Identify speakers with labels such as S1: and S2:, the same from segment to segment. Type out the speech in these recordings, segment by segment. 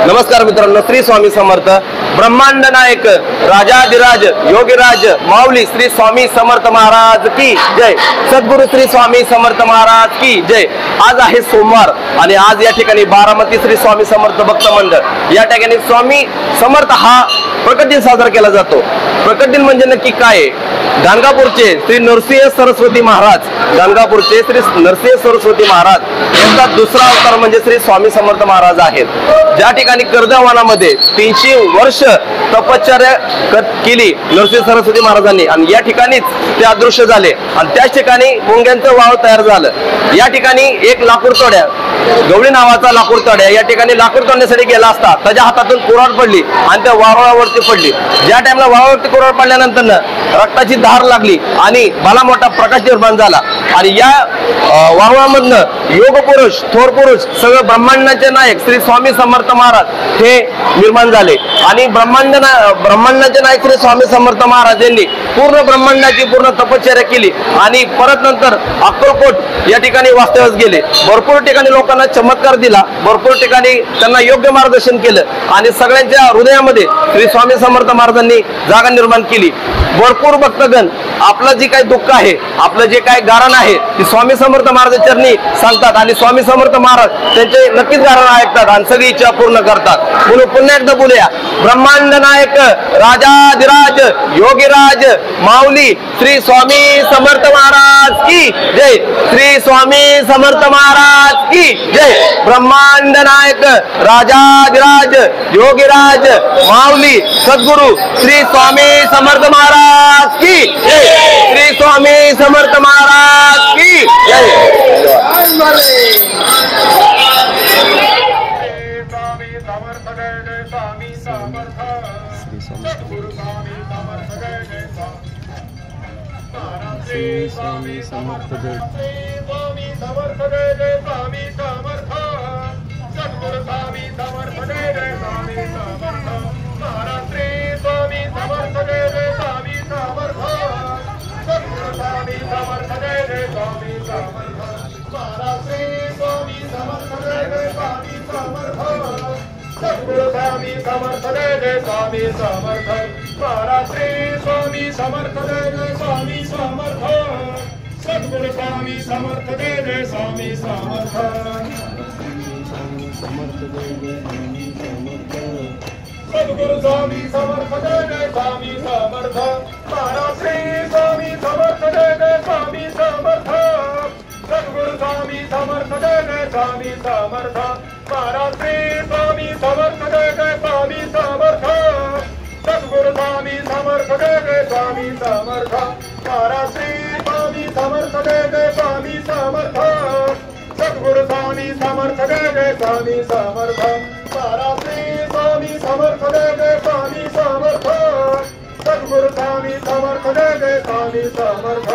S1: नमस्कार मित्रांनो, श्री स्वामी समर्थ. ब्रह्मांड नायक राजाधिराज योगीराज माऊली श्री स्वामी समर्थ महाराज की जय. सद्गुरु श्री स्वामी समर्थ महाराज की जय. आज आहे सोमवार आणि आज या ठिकाणी बारामती श्री स्वामी समर्थ भक्त मंडळ या ठिकाणी स्वामी समर्थ हा प्रकट दिन साजरा केला जातो. प्रकट दिन म्हणजे नक्की काय? गाणगापूरचे श्री नरसिंह सरस्वती महाराज, गाणगापूरचे श्री नरसिंह सरस्वती महाराज यांचा दुसरा अवतार म्हणजे श्री स्वामी समर्थ महाराज आहेत. ज्या ठिकाणी कर्दळवानामध्ये 300 वर्ष तपश्चर्या केली नरसिंह सरस्वती महाराजांनी आणि या ठिकाणीच ते अदृश्य झाले आणि त्याच ठिकाणी मुंग्यांचं वाळ तयार झालं. या ठिकाणी एक लाकूड तोड्या गवळी नावाचा लाकूड तोड्या या ठिकाणी लाकूड तोडण्यासाठी गेला असता त्याच्या हातातून कुऱ्हाड पडली आणि त्या वारुळावरती पडली. ज्या टाइमला वारुळावरती कुऱ्हाड पडल्यानंतर रक्ताची धार लागली आणि भला मोठा प्रकाश निर्माण झाला आणि या वारुळामधनं योग पुरुष, थोर पुरुष, सगळं ब्रह्मांडाचे नायक श्री स्वामी समर्थ महाराज हे निर्माण झाले आणि ब्रह्मांडाचे नायक श्री स्वामी समर्थ महाराज यांनी पूर्ण ब्रह्मांडाची पूर्ण तपश्चर्या केली आणि परत नंतर अक्कलकोट या ठिकाणी वास्तव्यास गेले. भरपूर ठिकाणी लोकांना चमत्कार दिला, भरपूर ठिकाणी त्यांना योग्य मार्गदर्शन केलं आणि सगळ्यांच्या हृदयामध्ये श्री स्वामी समर्थ महाराजांनी जागा निर्माण केली. भरपूर भक्तगण आपलं जे काही दुःख आहे, आपलं जे काही गारण आहे ते स्वामी समर्थ महाराज चरणी सांगतात आणि स्वामी समर्थ महाराज त्यांचे नक्कीच गारण ऐकतात आणि सगळी इच्छा पूर्ण करतात. म्हणून पुन्हा एकदा बोलूया, ब्रह्मांड नायक राजाधिराज योगीराज माऊली श्री स्वामी समर्थ महाराज की जय. श्री स्वामी समर्थ महाराज की जय. ब्रह्मांड नायक राजाधिराज योगीराज माऊली सद्गुरु श्री स्वामी समर्थ महाराज की जय. श्री स्वामी समर्थ महाराज की जय.
S2: श्री स्वामी समर्थ जय.
S3: स्वामी समर्थ जय जय स्वामी समर्थ. सद्गुरु स्वामी समर्थ जय जय स्वामी समर्थ. महाराज श्री स्वामी समर्थ जय जय स्वामी समर्थ. सद्गुरु स्वामी समर्थ जय जय स्वामी समर्थ. महाराज श्री स्वामी समर्थ जय जय स्वामी समर्थ. सद्गुरु स्वामी समर्थ जय जय स्वामी समर्थ. महाराज श्री स्वामी समर्थ जय जय स्वामी समर्थ. सद्गुरु स्वामी समर्थ जय जय स्वामी समर्थ. सद्गुरु स्वामी समर्थ जय जय स्वामी समर्थ. महाराज श्री स्वामी समर्थ जय जय स्वामी समर्थ. सद्गुरु स्वामी समर्थ जय जय स्वामी समर्थ. महाराज श्री स्वामी समर्थ जय जय स्वामी समर्थ. सद्गुरु स्वामी समर्थ जय जय स्वामी समर्थ. महाराज श्री स्वामी समर्थ जय जय स्वामी समर्थ. सद्गुरु स्वामी समर्थ जय जय स्वामी समर्थ. महाराज श्री स्वामी समर्थ जय जय स्वामी समर्थ. सद्गुरु स्वामी समर्थ जय जय स्वामी समर्थ.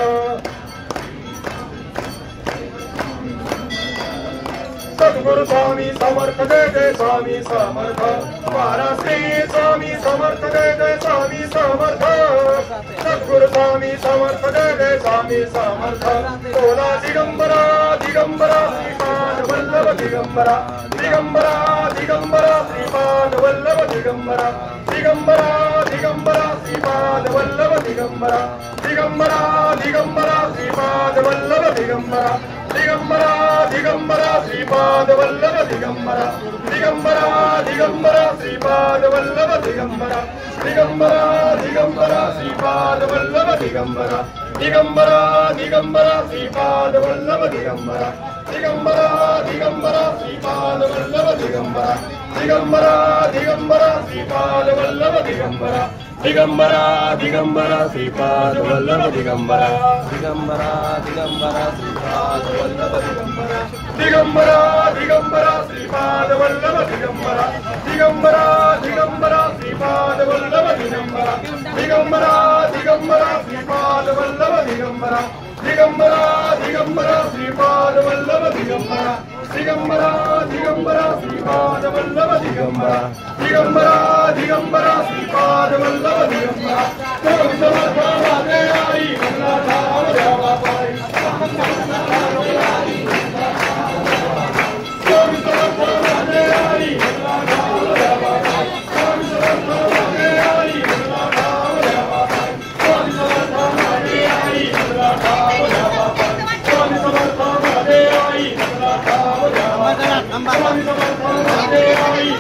S3: सद्गुरु स्वामी समर्थ जय जय स्वामी समर्थ. महाराज श्री स्वामी समर्थ जय जय स्वामी समर्थ. सद्गुरु स्वामी समर्थ जय जय स्वामी समर्थ. बोला दिगंबरा दिगंबरा श्रीपाद वल्लभ दिगंबरा. दिगंबरा दिगंबरा श्रीपाद वल्लभ दिगंबरा. दिगंबरा दिगंबरा श्रीपाद वल्लभ दिगंबरा. दिगंबरा दिगंबरा श्रीपाद वल्लभ दिगंबरा. दिगंबरा दिगंबरा श्रीपाद वल्लभ दिगंबरा. दिगंबरा दिगंबरा श्रीपाद वल्लभ दिगंबरा. दिगंबरा दिगंबरा श्रीपाद वल्लभ दिगंबरा. दिगंबरा दिगंबरा श्रीपाद वल्लभ दिगंबरा. दिगंबरा दिगंबरा श्रीपाद वल्लभ दिगंबरा. दिगंबरा दिगंबरा श्रीपाद वल्लभ दिगंबरा. दिगंबरा दिगंबरा श्रीपाद वल्लभ दिगंबरा. दिगंबरा दिगंबरा श्रीपाद वल्लभ दिगंबरा. दिगंबरा दिगंबरा श्रीपाद वल्लभ दिगंबरा. दिगंबरा दिगंबरा श्रीपाद वल्लभ दिगंबरा. दिगंबरा दिगंबरा श्रीपाद वल्लभ दिगंबरा. दिगंबरा दिगंबरा श्रीपाद वल्लभ दिगंबरा. दिगंबरा दिगंबरा श्रीपाद वल्लभ दिगंबरा. दिगंबरा दिगंबरा श्रीपाद वल्लभ दिगंबरा. स्वामी समर्थ स्वामी समर्थ माझे आई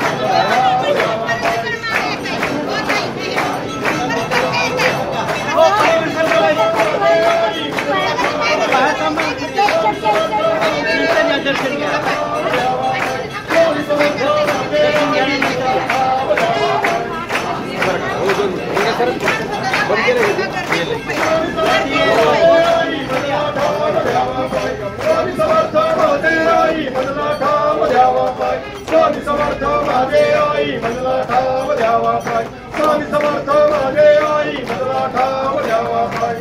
S3: स्वामी समर्थ माझे आई मनला ठाम द्यावा पाय स्वामी समर्थ माझे आई मनला ठाम द्यावा पाय स्वामी समर्थ माझे आई मनला ठाम द्यावा पाय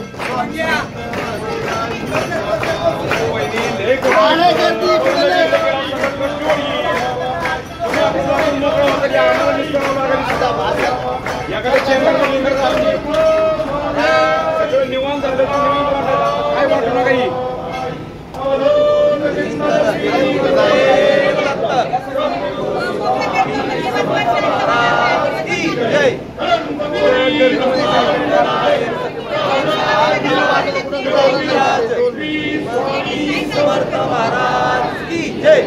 S3: निवांत झालं काय वाटलं ना काही
S1: समर्थ महाराज की जय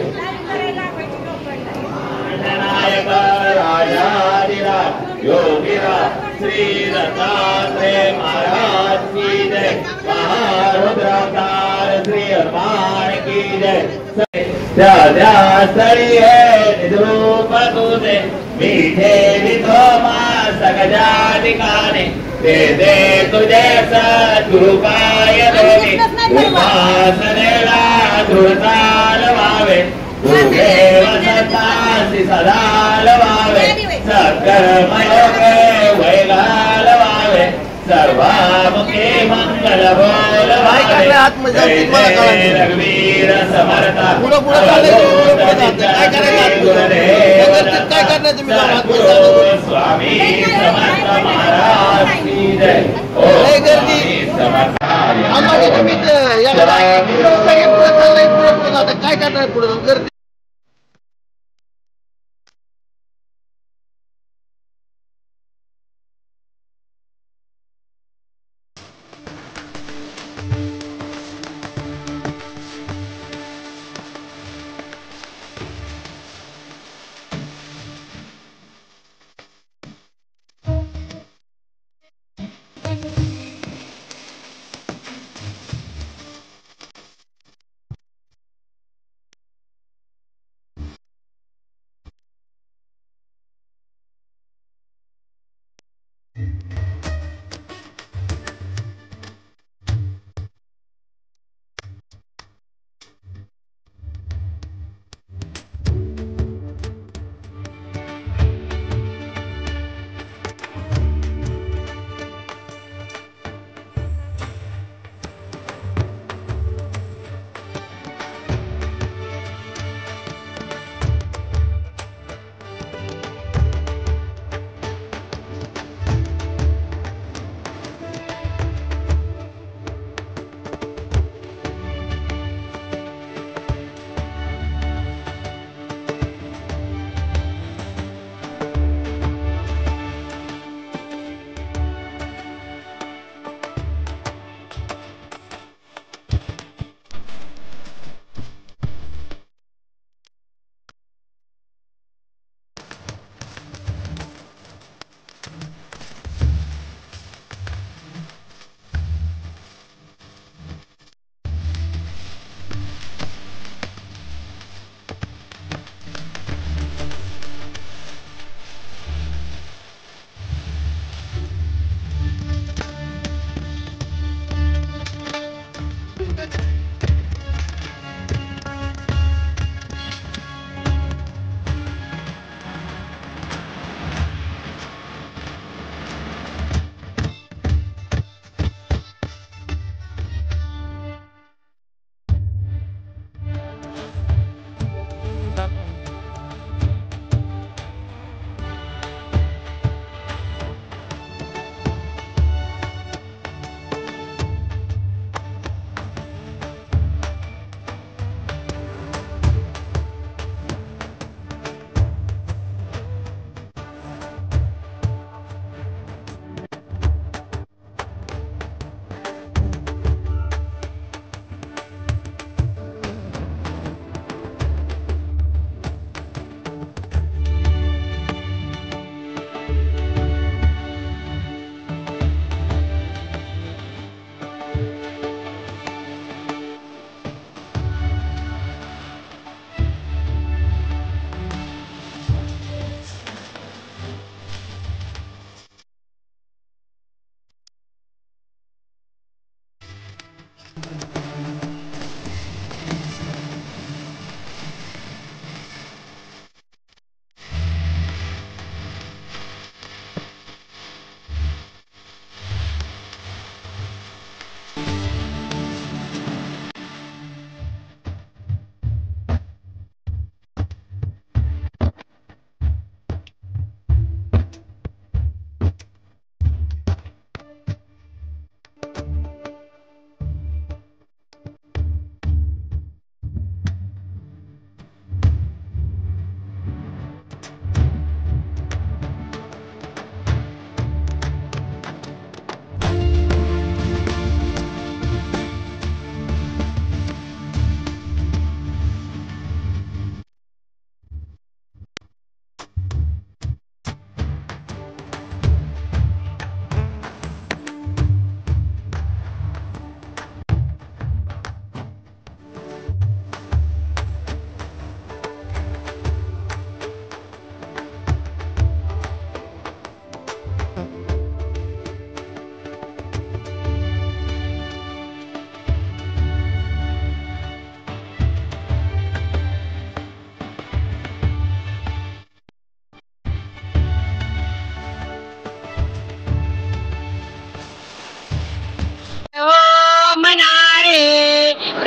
S4: योगीराज श्री दत्तात्रेय महाराज की जय महारुद्रावतार श्री हनुमान की जय स्थळी है निद्रूप तुझे मीठे विधोमा सगजा ठिकाणे ते दे तुझे सद्गुरुपाय देवी उपासनेला धुळताल व्हावे तुझे वसतासी सदा लवावे सकर्मयोगे वैगाल व्हावे सर्वामुखे मंगल बोलवावे रघुवीर समर्थ स्वामी समर्थ महाराज की जय
S2: काय करणार पुढे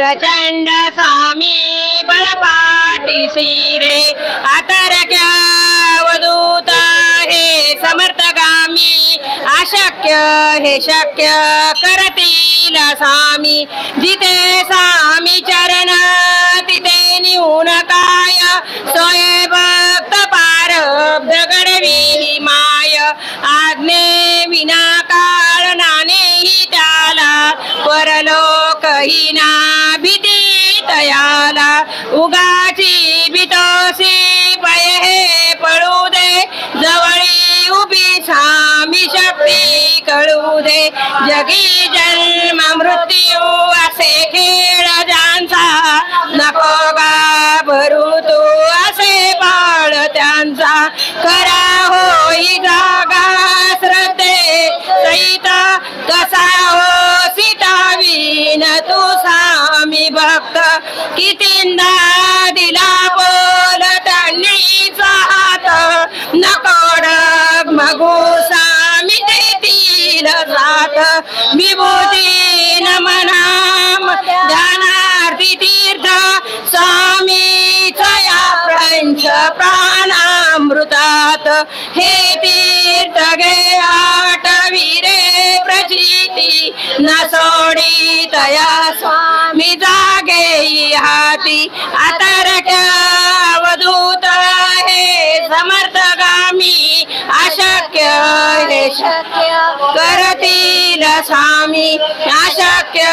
S5: प्रचंड स्वामी बळपाठी रे आतरक्या अवधूत हे समर्थगामी अशक्य हे शक्य करतील स्वामी जिथे स्वामी चरण तिथे निऊन काय सोय भक्त पारब्ध घडविली माय आज्ञे विना काळ नानेही त्याला परलोकही ना भीती तयाला उगाची भीतोसी पय हे पळू दे जवळी उभी स्वामी शक्ती कळू दे जगी जन्म मृत्यू असे खेळ ज्यांचा नको गा भरू तू असे बाळ त्यांचा खरा होई जागा श्रद्धे सहित कसा हो सीतावीन तू स्वामी भक्त कितींदा दिला बोल त्यांनीच हात नकोड मगू स्वामी देतील जात विभूती नमनाम ध्यानार्थी तीर्थ स्वामीच या प्रंच प्राणामृतात हे तीर्थ घे आठवीरे प्रचिती न सोडी तया स्वामी जागे हाती आतरक्या अवधूत हे समर्थगामी अशक्य हे शक्य करतील स्वामी अशक्य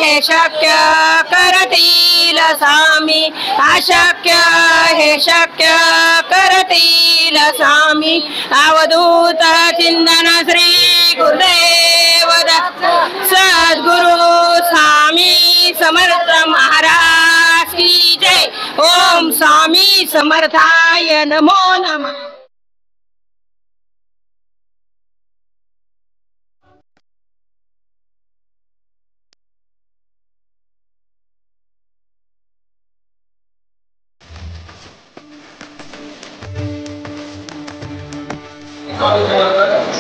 S5: हे शक्य करतील स्वामी अशक्य हे शक्य करतील स्वामी अवधूत चिंतन श्री गुरुदेव दत्त सद्गुरु स्वामी समर्थ महाराज की जय ओम स्वामी समर्थाय नमो नमः.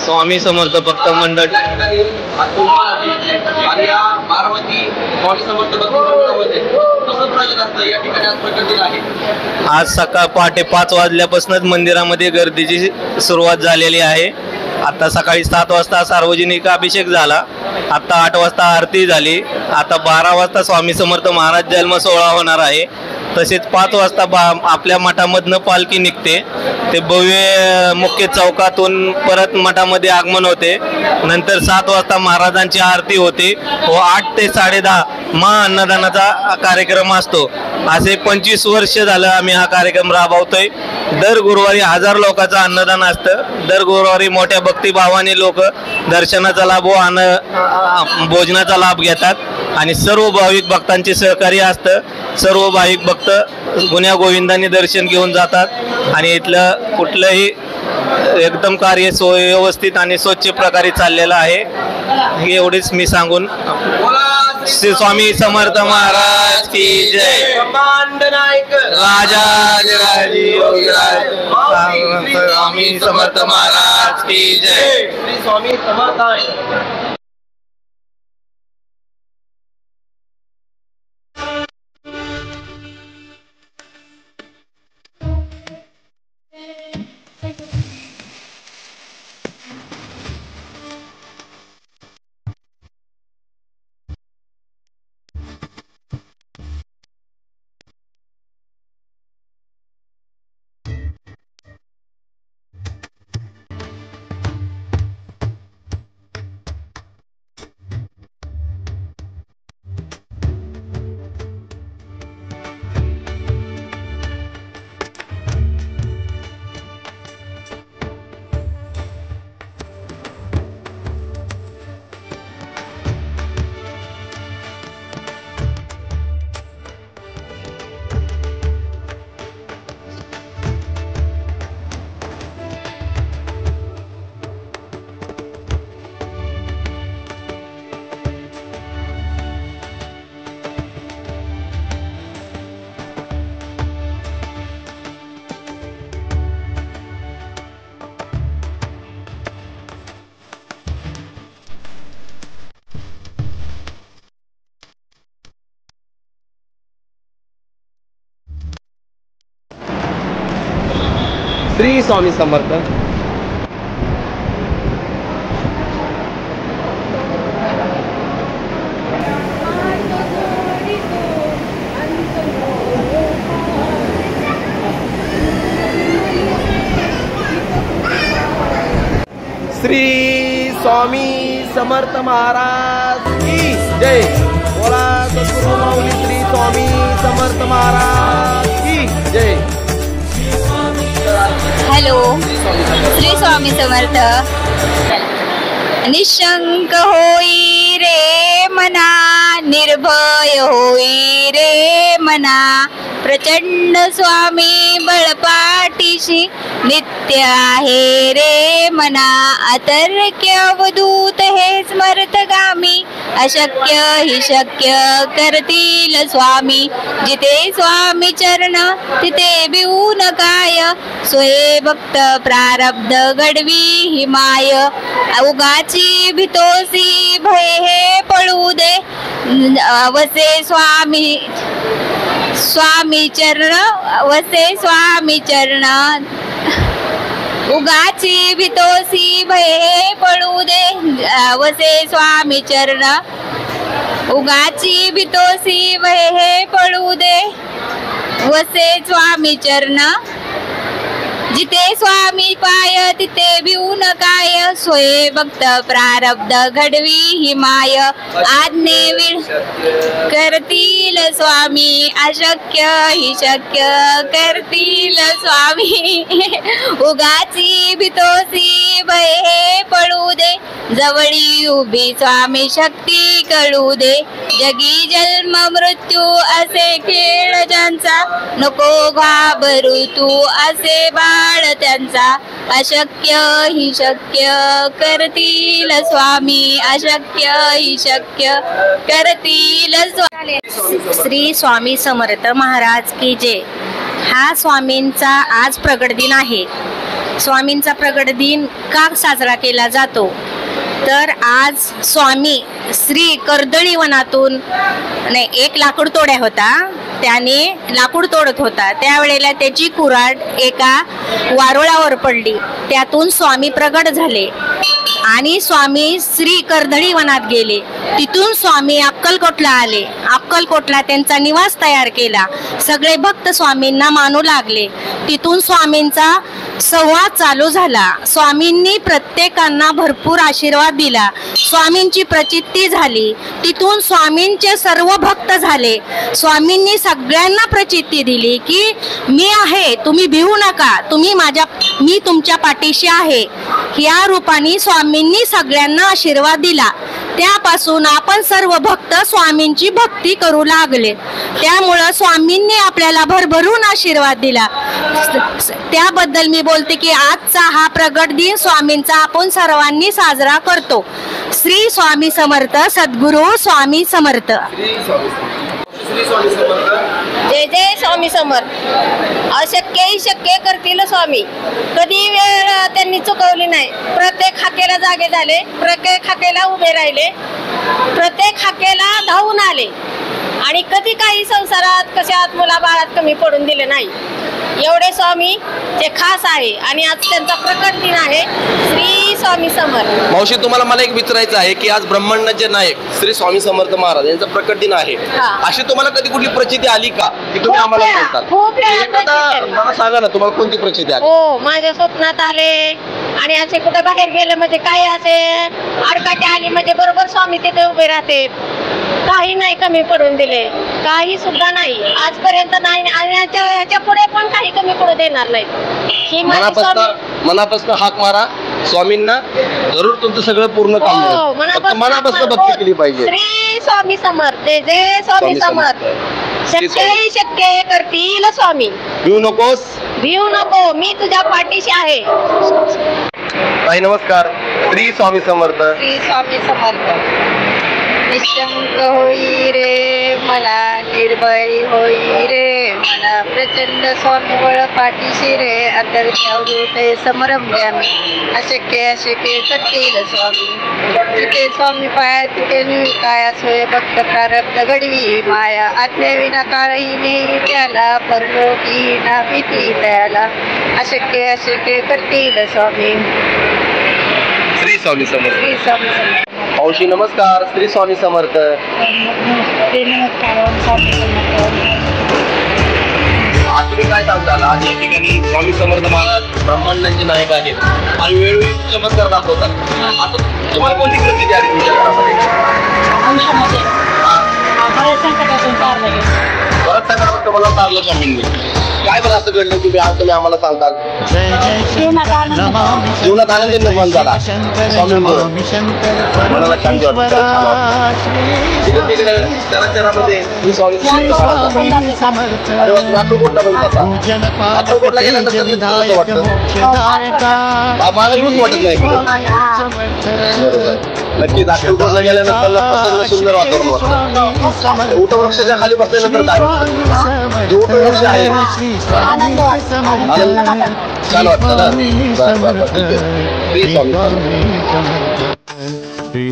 S6: स्वामी समर्थ भक्त मंडळ आज सकाळ पहाटे 5 वाजल्यापासूनच मंदिरामध्ये गर्दीची सुरुवात झालेली आहे. आता सकाळी 7 वाजता सार्वजनिक अभिषेक झाला. आता 8 वाजता आरती झाली. आता 12 वाजता स्वामी समर्थ महाराज जन्म सोहळा होणार आहे. तसेच 5 वाजता आपल्या मठामधनं पालखी निघते. ते भव्य मुख्य चौकातून परत मठामध्ये आगमन होते. नंतर 7 वाजता महाराजांची आरती होते व 8 ते 10:30 महाअन्नदानाचा कार्यक्रम असतो. असे 25 वर्ष झालं आम्ही हा कार्यक्रम राबवतोय. दर गुरुवारी 1000 लोकांचं अन्नदान असतं. दर गुरुवारी मोठ्या भक्तिभावाने लोक दर्शनाचा लाभ व भोजनाचा लाभ घेतात आणि सर्व भाविक भक्तांचे सहकार्य असतं. सर्व भाविक भक्त गुण्या गोविंदांनी दर्शन घेऊन जातात आणि इथलं कुठलंही एकदम कार्य व्यवस्थित आणि स्वच्छ प्रकारे चाललेलं आहे. एवढेच मी सांगून श्री स्वामी समर्थ महाराज की जय.
S1: ब्रह्मांड नायक
S6: राजा स्वामी समर्थ महाराज की जय.
S1: श्री स्वामी समर्थ श्री स्वामी समर्थ. श्री स्वामी समर्थ महाराज की जय. बोला सद्गुरु माऊली श्री स्वामी समर्थ महाराज की जय.
S5: हॅलो, श्री स्वामी समर्थ. निशंक होई रे मना, निर्भय होई रे मना, प्रचंड स्वामी बळपाठीशी नित्य आहे रे मना. अतर्क्य अवधूत हे स्मर्थगामी, अशक्य हि शक्य करतील स्वामी. जिथे स्वामी चरण तिथे भिऊन काय, सोये भक्त प्रारब्ध घडवी हि माय. उगाची भितोसी भय हे पळू दे, वसे स्वामी स्वामी चरण, वसे स्वामी चरण. उगाची भितोसी भय पळू दे, वसे स्वामी चरण. उगाची भितोसी भय पळू दे, वसे स्वामी चरण. जिथे स्वामी पाय तिथे भिऊन काय, सोये भक्त प्रारब्ध घडवी हि माय. आज्ञेविण करतील स्वामी, अशक्य हि शक्य करतील स्वामी. उगाची भितोसी भय पळू दे, जवळी उभी स्वामी शक्ती कळू दे. जगी जन्म मृत्यू असे खेळ ज्यांचा, नको घाबरू तू असे बाळ त्यांचा. अशक्य हि शक्य करतील स्वामी, अशक्य हि शक्य करतील स्वामी. श्री स्वामी समर्थ महाराज की जय. हा स्वामींचा आज प्रगट दिन आहे. स्वामींचा प्रगट दिन का साजरा केला जातो तर आज स्वामी श्री कर्दळी वनातून एक लाकूड तोड्या होता, त्याने लाकूड तोडत होता. त्यावेळेला त्याची कुऱ्हाड एका वारुळावर पडली, त्यातून स्वामी प्रगट झाले आणि स्वामी श्री कर्दळी वनात गेले. तिथून स्वामी अक्कलकोटला आले. अक्कलकोटला त्यांचा निवास तयार केला. सगळे भक्त स्वामींना मानू लागले. तिथून स्वामींचा संवाद चालू झाला. स्वामींनी प्रत्येकांना भरपूर आशीर्वाद दिला. स्वामींची प्रचिती झाली. तिथून स्वामींचे सर्व भक्त झाले. स्वामींनी सगळ्यांना प्रचिती दिली की मी आहे, तुम्ही भिवू नका, मी तुमच्या पाठीशी आहे. या रूपाने स्वामींनी सगळ्यांना आशीर्वाद दिला. त्यापासून आपण सर्व भक्त स्वामींची भक्ती करू लागले. त्यामुळं स्वामींनी आपल्याला भरभरून आशीर्वाद दिला. त्याबद्दल मी बोलते की आजचा हा प्रगट दिन स्वामींचा आपण सर्वांनी साजरा करतो. श्री स्वामी समर्थ. सद्गुरु स्वामी समर्थ.
S7: जय जय स्वामी समर्थ. अशक्यही शक्य करतील स्वामी. कधी वेळ त्यांनी चुकवली नाही. प्रत्येक हाकेला जागे झाले, प्रत्येक हाकेला उभे राहिले, प्रत्येक हाकेला धावून आले आणि कधी काही संसारात कशात मुलाबाळात कमी पडून दिले नाही. एवढे स्वामी ते खास आहे आणि आज त्यांचा प्रकट दिन आहे. श्री स्वामी समर्थ.
S1: मावशी, तुम्हाला मला एक विचारायचं आहे की आज ब्रह्मांडाचे नायक श्री स्वामी समर्थ महाराज यांचा प्रकट दिन आहे. अशी तुम्हाला कधी कुठली प्रचिती आली का की तुम्ही आम्हाला सांगता? मला सांगा ना, तुम्हाला कोणती प्रचिती आली?
S7: हो, माझ्या स्वप्नात आले आणि असे कुठे बाहेर गेले म्हणजे काय असे अडकाटे आली म्हणजे बरोबर स्वामी तिथे उभे राहते. काही नाही कमी पडून दिले, काही सुद्धा नाही आजपर्यंत नाही आणि ह्याच्या पुढे पण काही कमी पडू देणार नाही. ही
S1: मनापासून हाक मारा स्वामींना, जरूर तुमचं सगळं पूर्ण काम होईल. मनापासून भक्ती केली पाहिजे.
S7: श्री स्वामी समर्थ. जय जय स्वामी समर्थ. शक्य शक्य करतील स्वामी.
S1: भिवू नकोस,
S7: भिवू नको, मी तुझ्या पाठीशी आहे.
S1: ताई नमस्कार. श्री स्वामी समर्थ.
S5: श्री स्वामी समर्थ. निशंक होई रे मला, निर्भय होई रे
S7: मला प्रचंड स्वामी बळ पाठीशी रे अंतर्यावृते समरम्यामी अशक्य अशक्य करतील स्वामी तिथे स्वामी पाया तिथे काय सोय भक्त प्रारब्ध घडवी माया आज्ञाविना काळही नेई त्याला परलोकी ना भीती त्याला अशक्य अशक्य करतील स्वामी
S1: श्री स्वामी समर्थ.
S7: श्री स्वामी समर्थ.
S1: मावशी नमस्कार. श्री स्वामी समर्थ. आज तुम्ही काय सांगताल? आज या ठिकाणी स्वामी समर्थ महाराज ब्रह्मांडांचे नायक आहेत आणि वेळोवेळी चमत्कार दाखवतात. आता तुम्हाला कोणती परिस्थिती आली तुमच्या घरामध्ये? बरंच संकटातून तुम्हाला तारलं स्वामींनी. काय बरं असं घडलं की आज तुम्ही आम्हाला सांगताल? जीवनात आनंद निर्माण झाला स्वामींमुळे. मनाला शांती वाटते. शहरामध्ये स्वामी अक्कलकोटला पण जातात. अक्कलकोटला गेल्यानंतर वाटतं मला येऊच वाटत नाही. नक्कीच अक्कलकोटला गेल्यानंतर सुंदर वातावरण वाटतं. वटवृक्षाच्या खाली बसल्यानंतर काय जो वटवृक्ष आहे छान वाटतं ना. श्री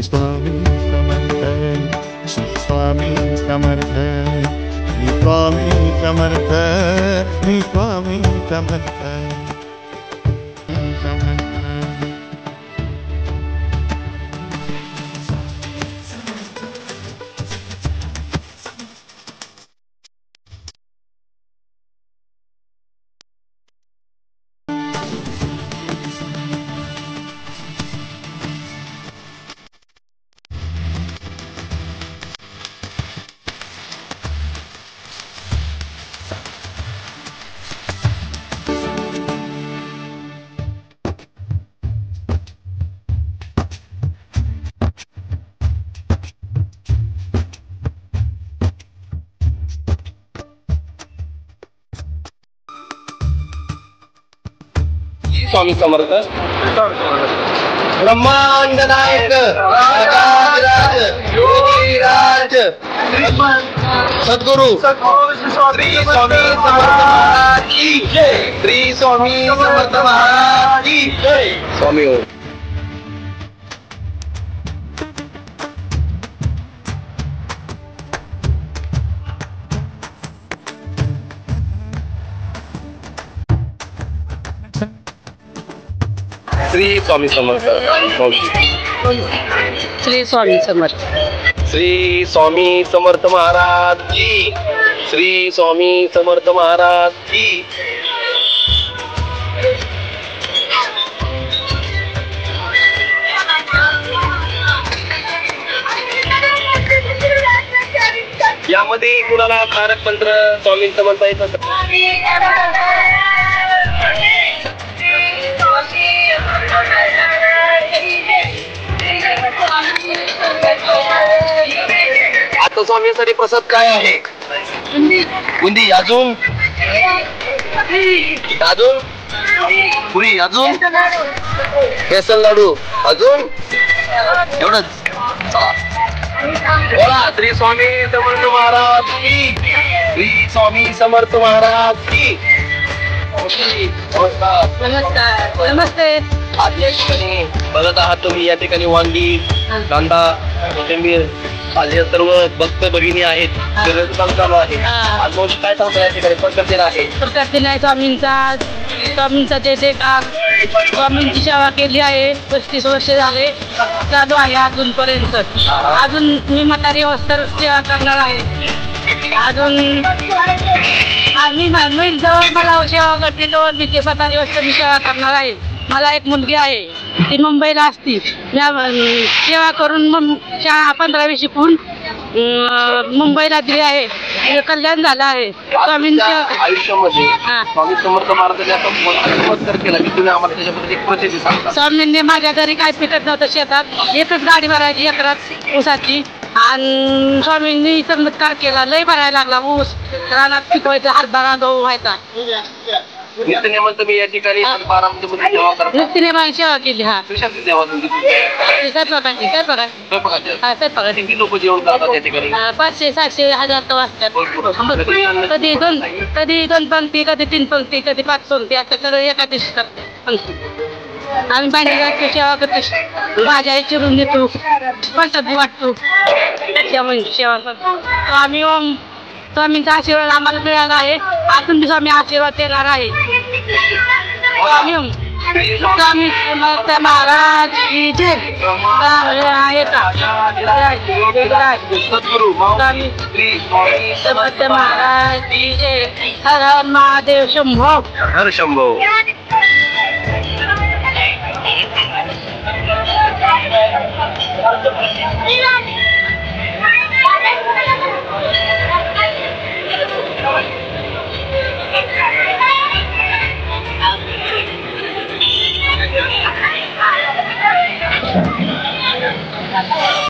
S1: स्वामी
S2: स्वामी समर्थ स्वामी समर्थ स्वामी समर्थ.
S1: स्वामी समर्थ. ब्रह्मांड नायक राजाधिराज योगीराज सद्गुरु श्री स्वामी समर्थ महाराज की जय. श्री स्वामी समर्थ महाराज की जय. स्वामी हो. श्री स्वामी समर्थ.
S7: श्री स्वामी समर्थ.
S1: श्री स्वामी समर्थ महाराज की. श्री स्वामी समर्थ महाराज की. यामध्ये कुणाला तारक मंत्र स्वामी समर्थ येत आता स्वामींसाठी प्रसाद काय आहे? बुंदी. अजून अजून पुरी. अजून बेसन लाडू. अजून एवढंच. बोला श्री स्वामी समर्थ महाराज की. श्री स्वामी समर्थ महाराज की.
S7: नमस्कार. नमस्ते.
S1: आज या ठिकाणी बघत आहात तुम्ही या ठिकाणी वांगी कांदा कोथिंबीर आज हे सर्व भक्त भगिनी आहेत. चालू आहे. आज मावशी काय सांगतो या ठिकाणी प्रकट आहे?
S7: प्रकट दिन आहे स्वामींचा ते स्वामींची सेवा केली आहे. 35 वर्ष झाले चालू आहे अजूनपर्यंत. अजून मी म्हातारी अवस्थेवर सेवा करणार आहे. अजून आम्ही जवळ मला सेवा करते तो मी ते 27 वर्ष मी सेवा करणार आहे. मला एक मुलगी आहे ती मुंबईला असती. सेवा करून मग 15-20 शिकून मुंबईला दिली आहे. कल्याण झालं आहे स्वामींच्या
S1: आयुष्यामध्ये. स्वामी समर्थ महाराजांनी आता चमत्कार केला की तुम्ही आम्हाला त्याच्याबद्दल एक प्रचिती सांगता.
S7: स्वामींनी माझ्या घरी काय पिकत नव्हतं शेतात. एकच गाडी भरायची एकरात ऊसाची आणि स्वामींनी चमत्कार केला. लय भरायला लागला ऊस. रानात पिकवायचा हरभरा गहू व्हायचा.
S1: नित्यनेमांचं मी या ठिकाणी बारामतीमध्ये सेवा करतो.
S8: नित्यनेमांची सेवा केली. हा
S1: कशाची सेवा तुमची? स्वयंपाकाची. किती लोक जेवण करतात या ठिकाणी?
S8: 500, 700, 1000 तर वाजतात. कधी दोन पंक्ती, कधी 3 पंक्ती, कधी 5 पंक्ती, असं सगळं एका दिवशी पंक्ती. आम्ही पांढऱ्या सेवा करतो, भाज्या चिरून देतो, प्रसाद वाटतो, सेवा करतो. आम्ही स्वामींचा आशीर्वाद आम्हाला मिळाला आहे. अजून बी स्वामी आशीर्वाद देणार आहे. स्वामी समर्थ महाराज की जय.
S1: सद्गुरु
S8: स्वामी समर्थ महाराज की जय. हर हर महादेव शंभो.
S1: हर शंभो.
S7: Viva